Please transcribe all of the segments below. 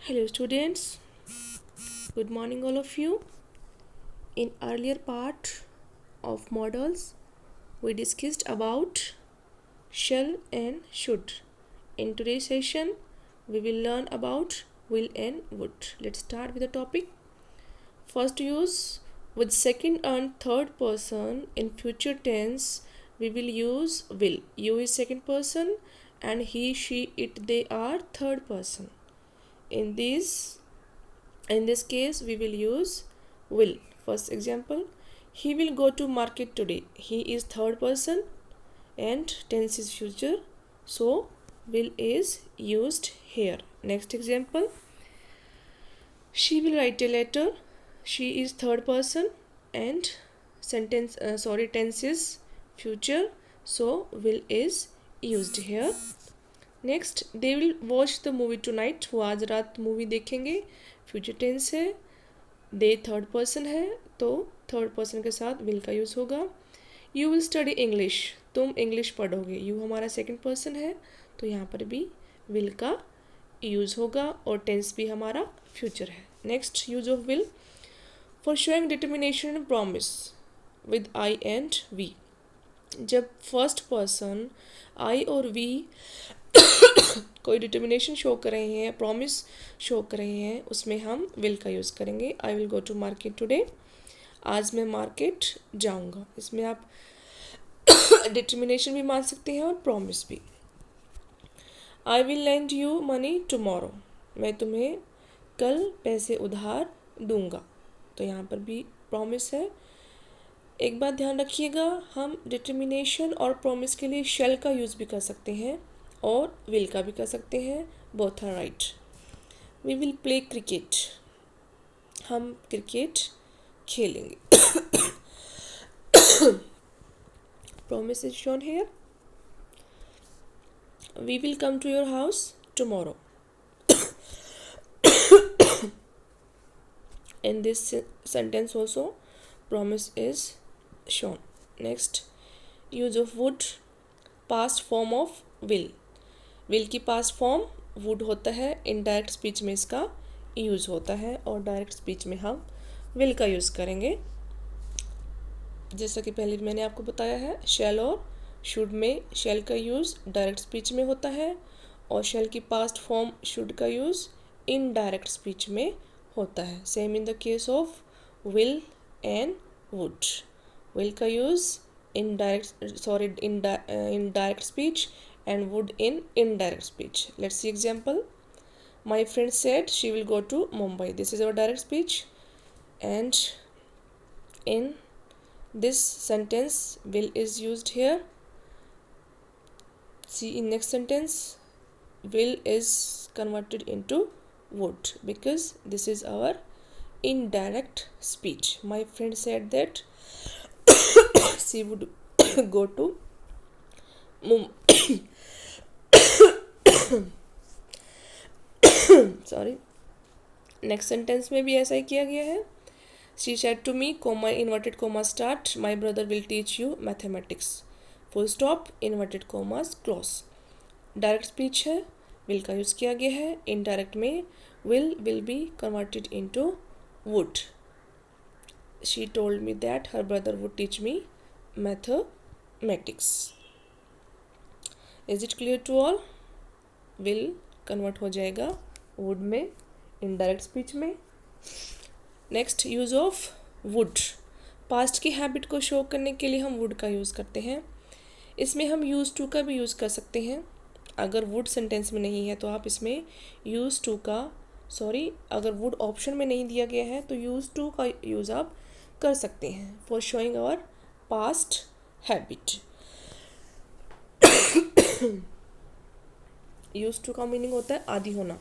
Hello students, good morning all of you. In earlier part of models, we discussed about shall and should. In today's session, we will learn about will and would. Let's start with the topic. First use with second and third person in future tense, we will use will. You is second person and he, she, it, they are third person. In this case we will use will. First example, he will go to market today. He is third person and tense is future, so will is used here. Next example, she will write a letter. She is third person and tense is future, so will is used here. Next they will watch the movie two night. वो आज रात movie देखेंगे. Future tense है. They third person है तो third person के साथ will का यूज़ होगा. You will study English. तुम इंग्लिश पढ़ोगे. यू हमारा सेकंड पर्सन है तो यहाँ पर भी विल का यूज़ होगा और टेंस भी हमारा फ्यूचर है. Next use of will for showing determination and promise with I and we. जब फर्स्ट पर्सन आई और वी कोई डिटर्मिनेशन शो कर रहे हैं, प्रॉमिस शो कर रहे हैं, उसमें हम विल का यूज़ करेंगे. I will go to market today. आज मैं मार्केट जाऊंगा. इसमें आप डिटर्मिनेशन भी मान सकते हैं और प्रॉमिस भी. I will lend you money tomorrow. मैं तुम्हें कल पैसे उधार दूंगा. तो यहाँ पर भी प्रॉमिस है. एक बात ध्यान रखिएगा, हम डिटर्मिनेशन और प्रॉमिस के लिए शैल का यूज़ भी कर सकते हैं और विल का भी कर सकते हैं. Both are right. We will play cricket. हम क्रिकेट खेलेंगे. Promise is shown here. We will come to your house tomorrow. In this sentence also promise is shown. Next, use of would, past form of will. Will की past form would होता है. Indirect speech में इसका use होता है और direct speech में हम विल का यूज़ करेंगे. जैसा कि पहले मैंने आपको बताया है, शैल और शुड में शैल का यूज़ डायरेक्ट स्पीच में होता है और शैल की पास्ट फॉर्म शुड का यूज़ इनडायरेक्ट स्पीच में होता है. Same in the case of will and would. Will का use in direct speech and would in indirect speech. Let's see example. My friend said she will go to Mumbai. This is our direct speech and in this sentence will is used here. See in next sentence will is converted into would because this is our indirect speech. My friend said that she would go to Mumbai. Sorry. Next sentence में भी ऐसा ही किया गया है. She said to me, comma inverted comma start, my brother will teach you mathematics. Full stop, inverted commas close. Direct speech है, will का use किया गया है. इनडायरेक्ट में will be converted into would. She told me that her brother would teach me mathematics. Is it clear to all? will convert हो जाएगा would में indirect speech में. Next use of would. Past की habit को show करने के लिए हम would का यूज़ करते हैं. इसमें हम यूज़ टू का भी यूज़ कर सकते हैं. अगर would सेंटेंस में नहीं है तो आप इसमें यूज़ टू का अगर would ऑप्शन में नहीं दिया गया है तो यूज़ टू का यूज़ आप कर सकते हैं for showing our past habit. Use to का मीनिंग होता है आदी होना,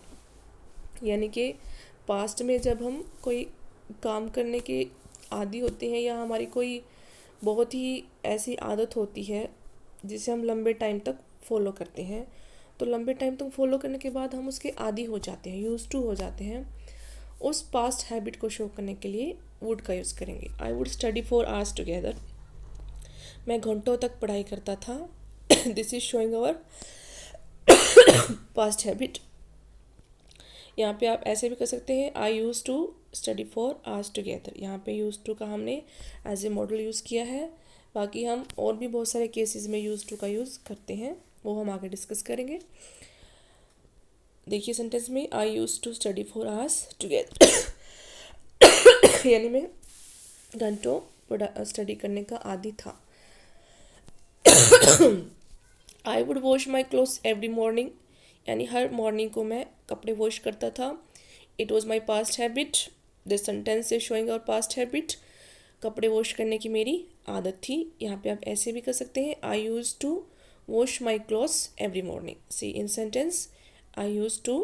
यानी कि पास्ट में जब हम कोई काम करने के आदी होते हैं या हमारी कोई बहुत ही ऐसी आदत होती है जिसे हम लंबे टाइम तक फॉलो करते हैं, तो लंबे टाइम तक फॉलो करने के बाद हम उसके आदी हो जाते हैं, यूज टू हो जाते हैं. उस पास्ट हैबिट को शो करने के लिए वुड का यूज़ करेंगे. I would study 4 hours together. मैं घंटों तक पढ़ाई करता था. This is showing our past habit. यहाँ पे आप ऐसे भी कर सकते हैं, I use to study for hours together. यहाँ पे यूज़ टू का हमने एज ए मॉडल यूज़ किया है। बाकी हम और भी बहुत सारे केसेस में यूज़ टू का यूज़ करते हैं, वो हम आगे डिस्कस करेंगे। देखिए सेंटेंस में, I use to study for hours together यानी मैं घंटों स्टडी करने का आदी था। I would wash my clothes every morning, यानी हर मॉर्निंग को मैं कपड़े वॉश करता था। It was my past habit, this sentence is showing our past habit. कपड़े वॉश करने की मेरी आदत थी। यहाँ पे आप ऐसे भी कर सकते हैं, I use to wash my clothes every morning. See in sentence, I use to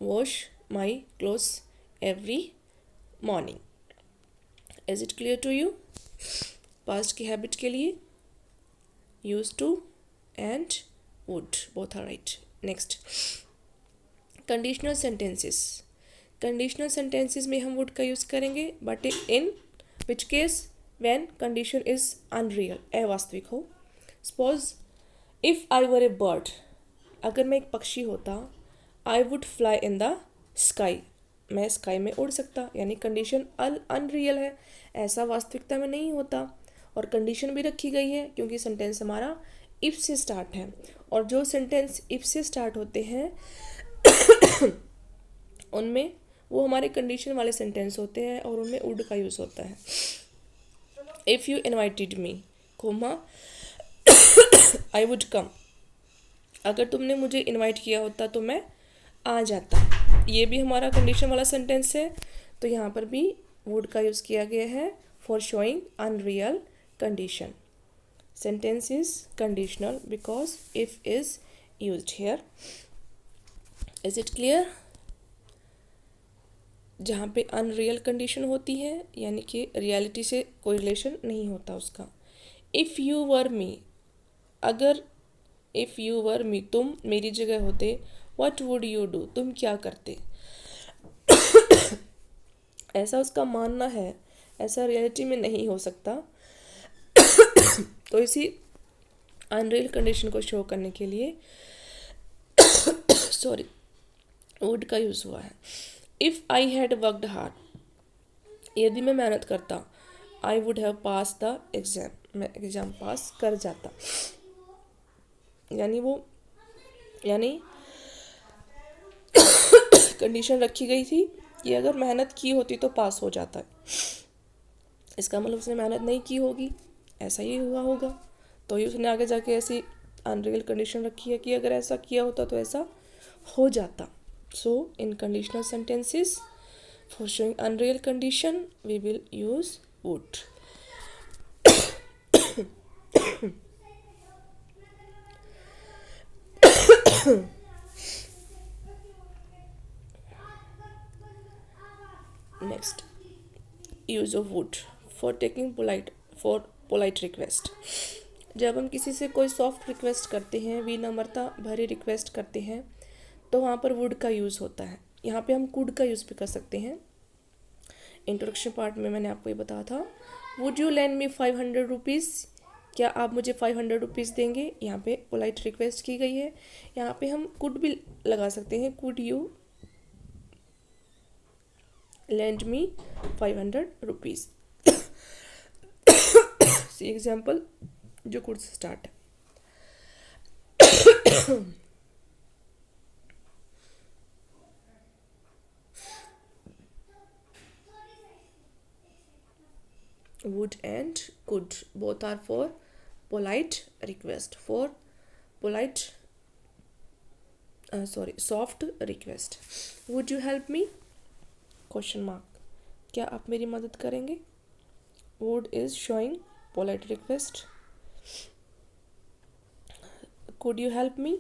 wash my clothes every morning. Is it clear to you? Past की हैबिट के लिए use to and would both are right. Next, conditional sentences. Conditional sentences में हम would का use करेंगे, but in which case, when condition is unreal, अवास्तविक हो। Suppose if I were a bird, अगर मैं एक पक्षी होता, I would fly in the sky, मैं स्काई में उड़ सकता, यानी कंडीशन अनरियल है, ऐसा वास्तविकता में नहीं होता। और कंडीशन भी रखी गई है क्योंकि सेंटेंस हमारा इफ से स्टार्ट है, और जो सेंटेंस इफ से स्टार्ट होते हैं उनमें वो हमारे कंडीशन वाले सेंटेंस होते हैं और उनमें वुड का यूज़ होता है। If you invited me, comma I would come, अगर तुमने मुझे इनवाइट किया होता तो मैं आ जाता, ये भी हमारा कंडीशन वाला सेंटेंस है। तो यहाँ पर भी वुड का यूज़ किया गया है for showing unreal condition. Sentence is conditional because if is used here. Is it clear? जहाँ पे अनरियल कंडीशन होती है, यानी कि रियलिटी से कोई रिलेशन नहीं होता उसका। इफ़ यू वर मी, अगर इफ़ यू वर मी, तुम मेरी जगह होते, व्हाट वुड यू डू, तुम क्या करते, ऐसा उसका मानना है, ऐसा रियलिटी में नहीं हो सकता। तो इसी अनरियल कंडीशन को शो करने के लिए सॉरी वुड का यूज़ हुआ है। If I had worked hard, यदि मैं मेहनत करता, I would have pass the exam, मैं एग्ज़ाम पास कर जाता, यानी कंडीशन रखी गई थी कि अगर मेहनत की होती तो पास हो जाता है। इसका मतलब उसने मेहनत नहीं की होगी, ऐसा ही हुआ होगा, तो ही उसने आगे जाके ऐसी अनरियल कंडीशन रखी है कि अगर ऐसा किया होता तो ऐसा हो जाता। So in conditional sentences for showing unreal condition we will use would. Next, use of would for taking polite request. जब हम किसी से कोई सॉफ्ट रिक्वेस्ट करते हैं, विनम्रता भरी रिक्वेस्ट करते हैं, तो वहाँ पर वुड का यूज़ होता है। यहाँ पे हम कुड का यूज़ भी कर सकते हैं। इंट्रोडक्शन पार्ट में मैंने आपको ये बताया था, would you land me 500 rupees, क्या आप मुझे 500 रुपीज़ देंगे। यहाँ पे पोलाइट रिक्वेस्ट की गई है, यहाँ पे हम कुड भी लगा सकते हैं, could you land me 500 rupees. Example जो कुड से स्टार्ट है। would and could both are for polite request, for polite soft request. would you help me, question mark, क्या आप मेरी मदद करेंगे। would is showing polite request, could you help me,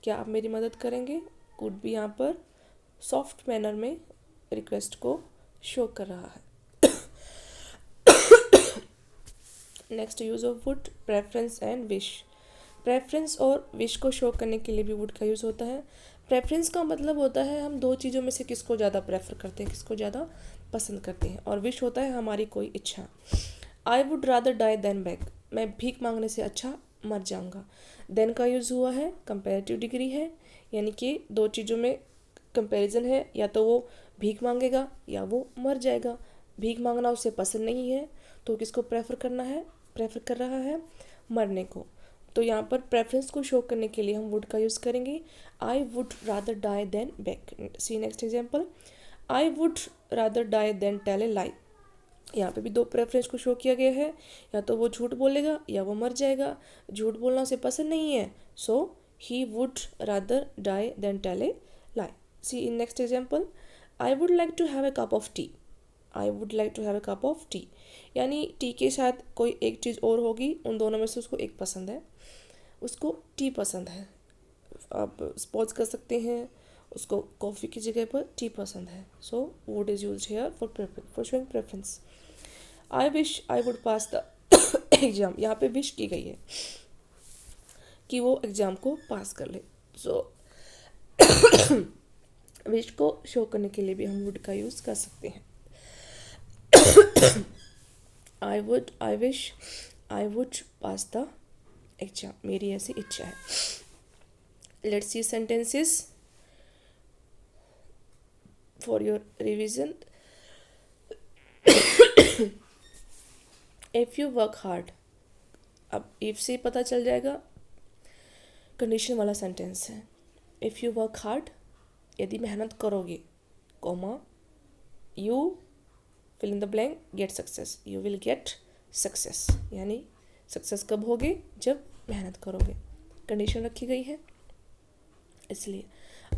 क्या आप मेरी मदद करेंगे, could भी यहाँ पर सॉफ्ट मैनर में रिक्वेस्ट को शो कर रहा है। Next, use of would, preference and wish. Preference और विश को शो करने के लिए भी वुड का यूज़ होता है। प्रेफरेंस का मतलब होता है हम दो चीज़ों में से किसको ज़्यादा प्रेफर करते हैं, किसको ज़्यादा पसंद करते हैं, और विश होता है हमारी कोई इच्छा। I would rather die than beg, मैं भीख मांगने से अच्छा मर जाऊंगा। देन का यूज़ हुआ है, कंपेरेटिव डिग्री है, यानी कि दो चीज़ों में कंपैरिजन है, या तो वो भीख मांगेगा या वो मर जाएगा। भीख मांगना उसे पसंद नहीं है, तो किसको प्रेफर कर रहा है, मरने को। तो यहाँ पर प्रेफरेंस को शो करने के लिए हम वुड का यूज़ करेंगे। I would rather die than beg. See next example, I would rather die than tell a lie. यहाँ पे भी दो प्रेफरेंस को शो किया गया है, या तो वो झूठ बोलेगा या वो मर जाएगा। झूठ बोलना उसे पसंद नहीं है, so he would rather die than tell a lie. See in next example, I would like to have a cup of tea. I would like to have a cup of tea, यानी tea के साथ कोई एक चीज़ और होगी, उन दोनों में से उसको एक पसंद है, उसको टी पसंद है। आप स्पॉज कर सकते हैं, उसको कॉफ़ी की जगह पर टी पसंद है। So would is used here for showing preference. I wish I would pass the exam. यहाँ पे विश की गई है कि वो एग्ज़ाम को पास कर ले। सो विश को शो करने के लिए भी हम वुड का यूज़ कर सकते हैं। I wish I would pass the exam, मेरी ऐसी इच्छा है। Let's see sentences for your revision. If you work hard, अब इफ से पता चल जाएगा कंडीशन वाला सेंटेंस है। इफ़ यू वर्क हार्ड, यदि मेहनत करोगे, comma you fill in the blank get success, you will get success, यानी सक्सेस कब होगे, जब मेहनत करोगे। कंडीशन रखी गई है इसलिए।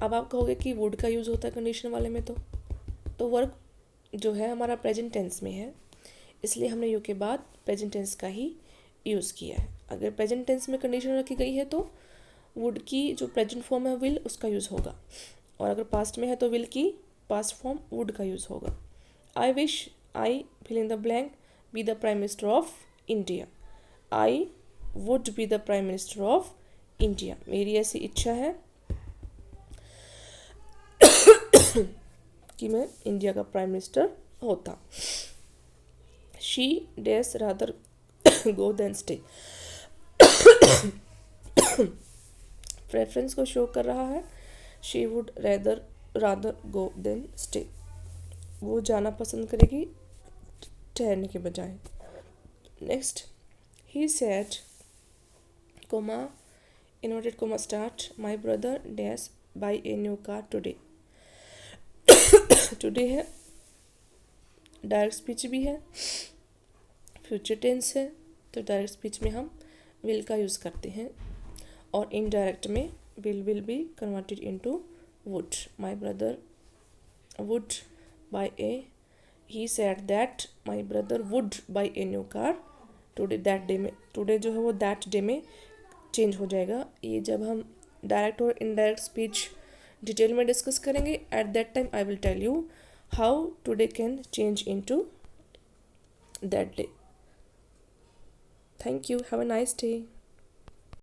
अब आप कहोगे कि वुड का यूज़ होता है कंडीशन वाले में, तो वर्क जो है हमारा प्रेजेंट टेंस में है, इसलिए हमने यू के बाद प्रेजेंट टेंस का ही यूज़ किया है। अगर प्रेजेंट टेंस में कंडीशन रखी गई है तो वुड की जो प्रेजेंट फॉर्म है विल, उसका यूज़ होगा, और अगर पास्ट में है तो विल की पास्ट फॉर्म वुड का यूज़ होगा। I wish I fill in the blank be the prime minister of India. I would be the prime minister of India, मेरी ऐसी इच्छा है कि मैं इंडिया का प्राइम मिनिस्टर होता। She days rather go than stay. Preference को show कर रहा है। She would rather go than stay, वो जाना पसंद करेगी ठहरने के बजाय। Next, he said comma inverted comma start my brother dash buy a new car today. Today है, डायरेक्ट स्पीच भी है, फ्यूचर टेंस है, तो डायरेक्ट स्पीच में हम विल का यूज़ करते हैं, और इनडायरेक्ट में will be converted into would. My brother would buy A, he said that my brother would buy A new car today. That day में, टुडे जो है वो दैट डे में चेंज हो जाएगा। ये जब हम डायरेक्ट और इनडायरेक्ट स्पीच डिटेल में डिस्कस करेंगे, at that time I will tell you how today can change into that day. Thank you. Have a nice day.